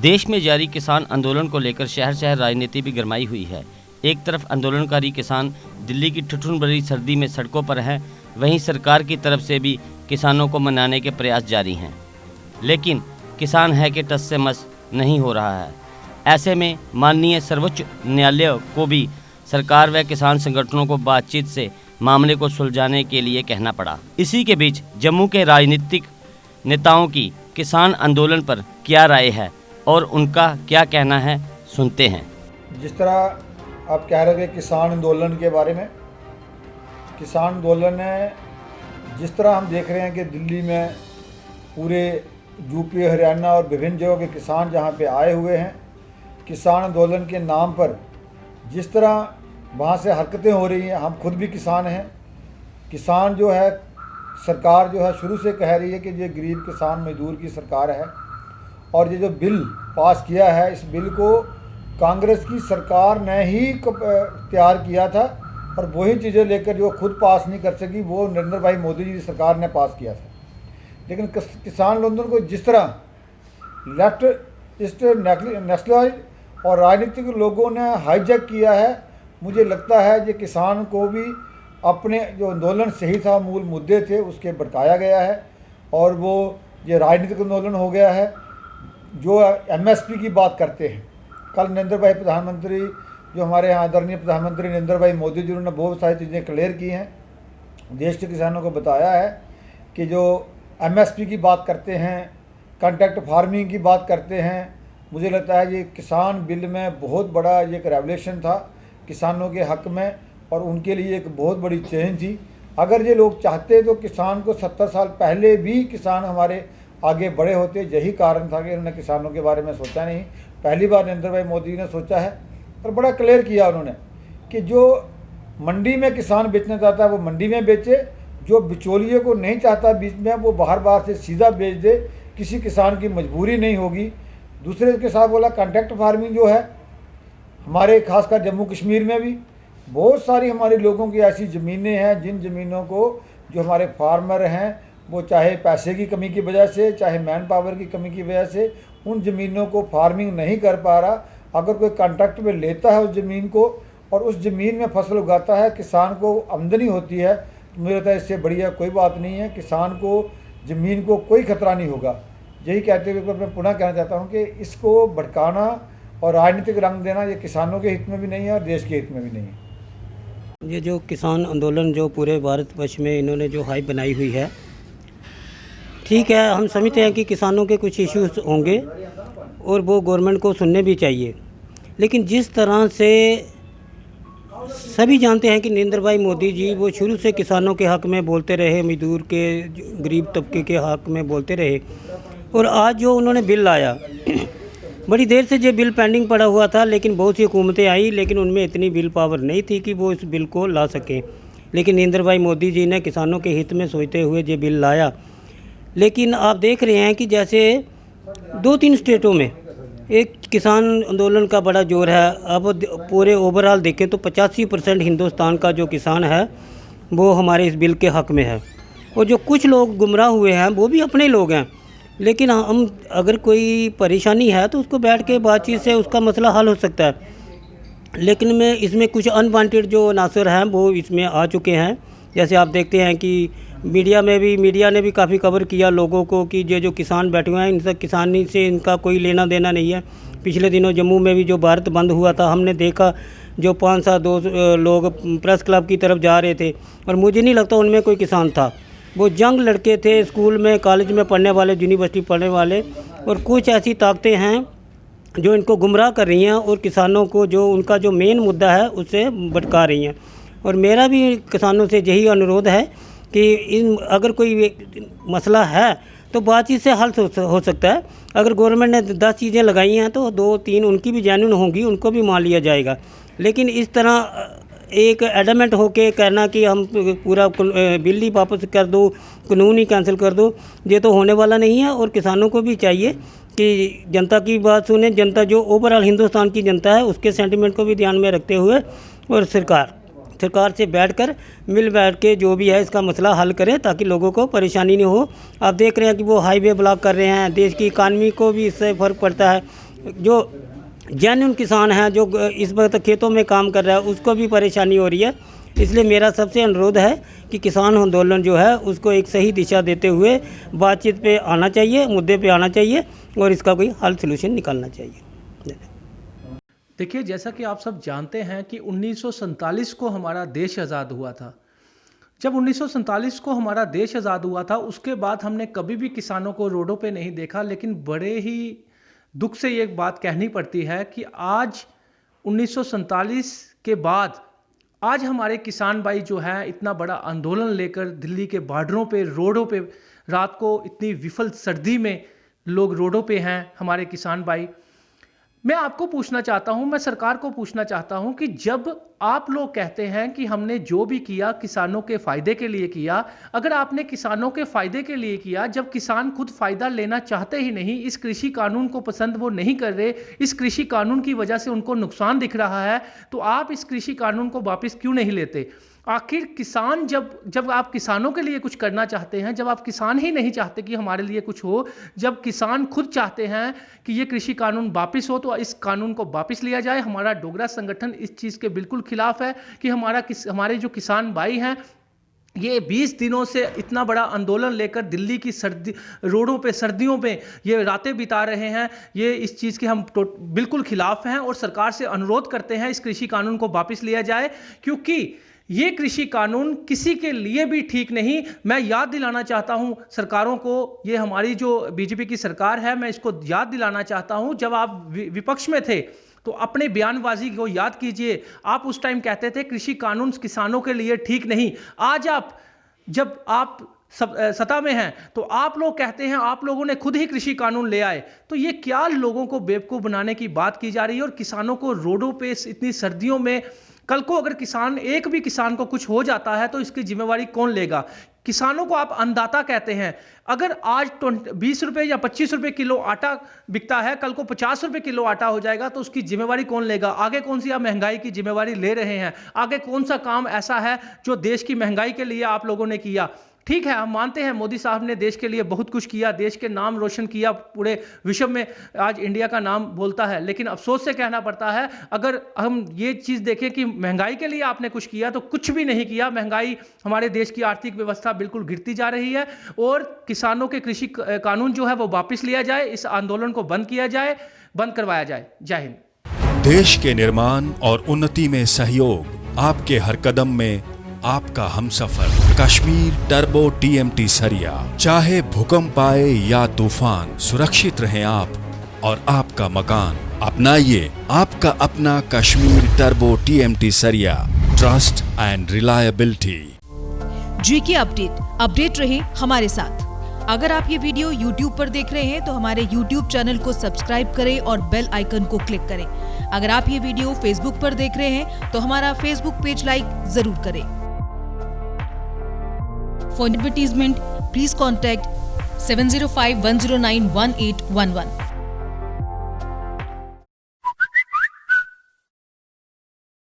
देश में जारी किसान आंदोलन को लेकर शहर शहर राजनीति भी गरमाई हुई है। एक तरफ आंदोलनकारी किसान दिल्ली की ठिठुरन भरी सर्दी में सड़कों पर हैं, वहीं सरकार की तरफ से भी किसानों को मनाने के प्रयास जारी हैं। लेकिन किसान है कि टस से मस नहीं हो रहा है। ऐसे में माननीय सर्वोच्च न्यायालय को भी सरकार व किसान संगठनों को बातचीत से मामले को सुलझाने के लिए कहना पड़ा। इसी के बीच जम्मू के राजनीतिक नेताओं की किसान आंदोलन पर क्या राय है और उनका क्या कहना है, सुनते हैं। जिस तरह आप कह रहे थे किसान आंदोलन के बारे में, किसान आंदोलन है जिस तरह हम देख रहे हैं कि दिल्ली में पूरे यूपी, हरियाणा और विभिन्न जगहों के किसान जहां पे आए हुए हैं, किसान आंदोलन के नाम पर जिस तरह वहां से हरकतें हो रही हैं, हम खुद भी किसान हैं। किसान जो है, सरकार जो है शुरू से कह रही है कि ये गरीब किसान मजदूर की सरकार है और ये जो बिल पास किया है, इस बिल को कांग्रेस की सरकार ने ही तैयार किया था और वही चीज़ें लेकर जो खुद पास नहीं कर सकी वो नरेंद्र भाई मोदी जी की सरकार ने पास किया था। लेकिन किसान आंदोलन को जिस तरह लेफ्टिस्ट नेशनलाइज और राजनीतिक लोगों ने हाईजैक किया है, मुझे लगता है कि किसान को भी अपने जो आंदोलन सही था, मूल मुद्दे थे, उसके भड़काया गया है और वो ये राजनीतिक आंदोलन हो गया है। जो एमएसपी की बात करते हैं, कल नरेंद्र भाई प्रधानमंत्री, जो हमारे यहाँ आदरणीय प्रधानमंत्री नरेंद्र भाई मोदी जी, उन्होंने बहुत सारी चीज़ें क्लियर की हैं, देश के किसानों को बताया है कि जो एमएसपी की बात करते हैं, कॉन्ट्रैक्ट फार्मिंग की बात करते हैं, मुझे लगता है ये किसान बिल में बहुत बड़ा ये एक रेवोल्यूशन था किसानों के हक़ में और उनके लिए एक बहुत बड़ी चेंज थी। अगर ये लोग चाहते तो किसान को 70 साल पहले भी किसान हमारे आगे बढ़े होते। यही कारण था कि उन्होंने किसानों के बारे में सोचा नहीं। पहली बार नरेंद्र भाई मोदी ने सोचा है और बड़ा क्लियर किया उन्होंने कि जो मंडी में किसान बेचना चाहता है वो मंडी में बेचे, जो बिचौलिए को नहीं चाहता बीच में वो बाहर से सीधा बेच दे, किसी किसान की मजबूरी नहीं होगी। दूसरे के साथ बोला कॉन्ट्रैक्ट फार्मिंग जो है हमारे खासकर जम्मू कश्मीर में भी बहुत सारी हमारे लोगों की ऐसी ज़मीनें हैं जिन ज़मीनों को जो हमारे फार्मर हैं वो चाहे पैसे की कमी की वजह से, चाहे मैन पावर की कमी की वजह से उन ज़मीनों को फार्मिंग नहीं कर पा रहा। अगर कोई कॉन्ट्रैक्ट में लेता है उस ज़मीन को और उस ज़मीन में फसल उगाता है, किसान को आमदनी होती है, तो मुझे लगता है इससे बढ़िया कोई बात नहीं है। किसान को ज़मीन को कोई खतरा नहीं होगा। यही कहते हुए मैं पुनः कहना चाहता हूँ कि इसको भड़काना और राजनीतिक रंग देना ये किसानों के हित में भी नहीं है और देश के हित में भी नहीं है। ये जो किसान आंदोलन जो पूरे भारतवर्ष में इन्होंने जो हाइप बनाई हुई है, ठीक है, हम समझते हैं कि किसानों के कुछ इश्यूज होंगे और वो गवर्नमेंट को सुनने भी चाहिए। लेकिन जिस तरह से सभी जानते हैं कि नरेंद्र भाई मोदी जी वो शुरू से किसानों के हक़ में बोलते रहे, मजदूर के, गरीब तबके के हक़ में बोलते रहे और आज जो उन्होंने बिल लाया, बड़ी देर से ये बिल पेंडिंग पड़ा हुआ था, लेकिन बहुत सी हुकूमतें आई लेकिन उनमें इतनी बिल पावर नहीं थी कि वो इस बिल को ला सकें। लेकिन नरेंद्र भाई मोदी जी ने किसानों के हित में सोचते हुए ये बिल लाया। लेकिन आप देख रहे हैं कि जैसे 2-3 स्टेटों में एक किसान आंदोलन का बड़ा जोर है। अब पूरे ओवरऑल देखें तो 85% हिंदुस्तान का जो किसान है वो हमारे इस बिल के हक़ में है और जो कुछ लोग गुमराह हुए हैं वो भी अपने लोग हैं। लेकिन हम अगर कोई परेशानी है तो उसको बैठ के बातचीत से उसका मसला हल हो सकता है। लेकिन में इसमें कुछ अनवांटेड जो अनासर हैं वो इसमें आ चुके हैं। जैसे आप देखते हैं कि मीडिया ने भी काफ़ी कवर किया लोगों को कि ये जो किसान बैठे हुए हैं इनसे किसानी से इनका कोई लेना देना नहीं है। पिछले दिनों जम्मू में भी जो भारत बंद हुआ था, हमने देखा जो 5-7 लोग प्रेस क्लब की तरफ जा रहे थे और मुझे नहीं लगता उनमें कोई किसान था। वो यंग लड़के थे, स्कूल में कॉलेज में पढ़ने वाले, यूनिवर्सिटी पढ़ने वाले, और कुछ ऐसी ताकतें हैं जो इनको गुमराह कर रही हैं और किसानों को जो उनका जो मेन मुद्दा है उससे भटका रही हैं। और मेरा भी किसानों से यही अनुरोध है कि अगर कोई मसला है तो बातचीत से हल हो सकता है। अगर गवर्नमेंट ने 10 चीज़ें लगाई हैं तो 2-3 उनकी भी जेन्युइन होंगी, उनको भी मान लिया जाएगा। लेकिन इस तरह एक एडमेंट होके कहना कि हम पूरा बिल ही वापस कर दो, कानून ही कैंसिल कर दो, ये तो होने वाला नहीं है। और किसानों को भी चाहिए कि जनता की बात सुने। जनता जो ओवरऑल हिंदुस्तान की जनता है उसके सेंटीमेंट को भी ध्यान में रखते हुए और सरकार से मिल बैठ के जो भी है इसका मसला हल करें ताकि लोगों को परेशानी नहीं हो। आप देख रहे हैं कि वो हाईवे ब्लॉक कर रहे हैं, देश की इकानमी को भी इससे फ़र्क पड़ता है। जो जेन्युइन किसान है, जो इस वक्त खेतों में काम कर रहा है, उसको भी परेशानी हो रही है। इसलिए मेरा सबसे अनुरोध है कि किसान आंदोलन जो है उसको एक सही दिशा देते हुए बातचीत पे आना चाहिए, मुद्दे पे आना चाहिए और इसका कोई हल सलूशन निकालना चाहिए। देखिए, जैसा कि आप सब जानते हैं कि 1947 को हमारा देश आज़ाद हुआ था। जब 1947 को हमारा देश आज़ाद हुआ था, उसके बाद हमने कभी भी किसानों को रोडों पे नहीं देखा। लेकिन बड़े ही दुख से ये बात कहनी पड़ती है कि आज 1947 के बाद आज हमारे किसान भाई जो है इतना बड़ा आंदोलन लेकर दिल्ली के बॉर्डरों पे, रोडों पे, रात को इतनी विफल सर्दी में लोग रोडों पे हैं हमारे किसान भाई। मैं आपको पूछना चाहता हूं, मैं सरकार को पूछना चाहता हूं कि जब आप लोग कहते हैं कि हमने जो भी किया किसानों के फायदे के लिए किया, अगर आपने किसानों के फायदे के लिए किया, जब किसान खुद फायदा लेना चाहते ही नहीं, इस कृषि कानून को पसंद वो नहीं कर रहे, इस कृषि कानून की वजह से उनको नुकसान दिख रहा है, तो आप इस कृषि कानून को वापस क्यों नहीं लेते? आखिर किसान जब आप किसानों के लिए कुछ करना चाहते हैं, जब आप किसान ही नहीं चाहते कि हमारे लिए कुछ हो, जब किसान खुद चाहते हैं कि ये कृषि कानून वापस हो, तो इस कानून को वापस लिया जाए। हमारा डोगरा संगठन इस चीज़ के बिल्कुल खिलाफ है कि हमारे जो किसान भाई हैं ये 20 दिनों से इतना बड़ा आंदोलन लेकर दिल्ली की रोडों पे सर्दियों पे ये रातें बिता रहे हैं। ये इस चीज़ के हम बिल्कुल खिलाफ हैं और सरकार से अनुरोध करते हैं इस कृषि कानून को वापस लिया जाए, क्योंकि ये कृषि कानून किसी के लिए भी ठीक नहीं। मैं याद दिलाना चाहता हूं सरकारों को, ये हमारी जो बीजेपी की सरकार है, मैं इसको याद दिलाना चाहता हूं, जब आप विपक्ष में थे तो अपने बयानबाजी को याद कीजिए। आप उस टाइम कहते थे कृषि कानून किसानों के लिए ठीक नहीं। आज जब आप सत्ता में हैं तो आप लोग कहते हैं आप लोगों ने खुद ही कृषि कानून ले आए। तो ये क्या लोगों को बेवकूफ़ बनाने की बात की जा रही है? और किसानों को रोडों पे इतनी सर्दियों में, कल को अगर एक भी किसान को कुछ हो जाता है तो इसकी जिम्मेवारी कौन लेगा? किसानों को आप अन्नदाता कहते हैं। अगर आज 20 रुपये या 25 रुपये किलो आटा बिकता है, कल को 50 रुपये किलो आटा हो जाएगा तो उसकी जिम्मेवारी कौन लेगा? आगे कौन सी आप महंगाई की जिम्मेवारी ले रहे हैं? आगे कौन सा काम ऐसा है जो देश की महंगाई के लिए आप लोगों ने किया? ठीक है, हम मानते हैं मोदी साहब ने देश के लिए बहुत कुछ किया, देश के नाम रोशन किया, पूरे विश्व में आज इंडिया का नाम बोलता है। लेकिन अफसोस से कहना पड़ता है, अगर हम ये चीज़ देखें कि महंगाई के लिए आपने कुछ किया तो कुछ भी नहीं किया। महंगाई, हमारे देश की आर्थिक व्यवस्था बिल्कुल गिरती जा रही है और किसानों के कृषि कानून जो है वो वापस लिया जाए, इस आंदोलन को बंद किया जाए, बंद करवाया जाए। जय हिंद। देश के निर्माण और उन्नति में सहयोग, आपके हर कदम में आपका हमसफर। कश्मीर टर्बो TMT सरिया। चाहे भूकंप आए या तूफान, सुरक्षित रहें आप और आपका मकान। अपनाइए आपका अपना कश्मीर टर्बो TMT सरिया। Trust and reliability. GK update रहे हमारे साथ। अगर आप ये वीडियो YouTube पर देख रहे हैं तो हमारे YouTube चैनल को सब्सक्राइब करें और बेल आइकन को क्लिक करें। अगर आप ये वीडियो Facebook पर देख रहे हैं तो हमारा Facebook पेज लाइक जरूर करें। For advertisement, please contact 705-109-1811.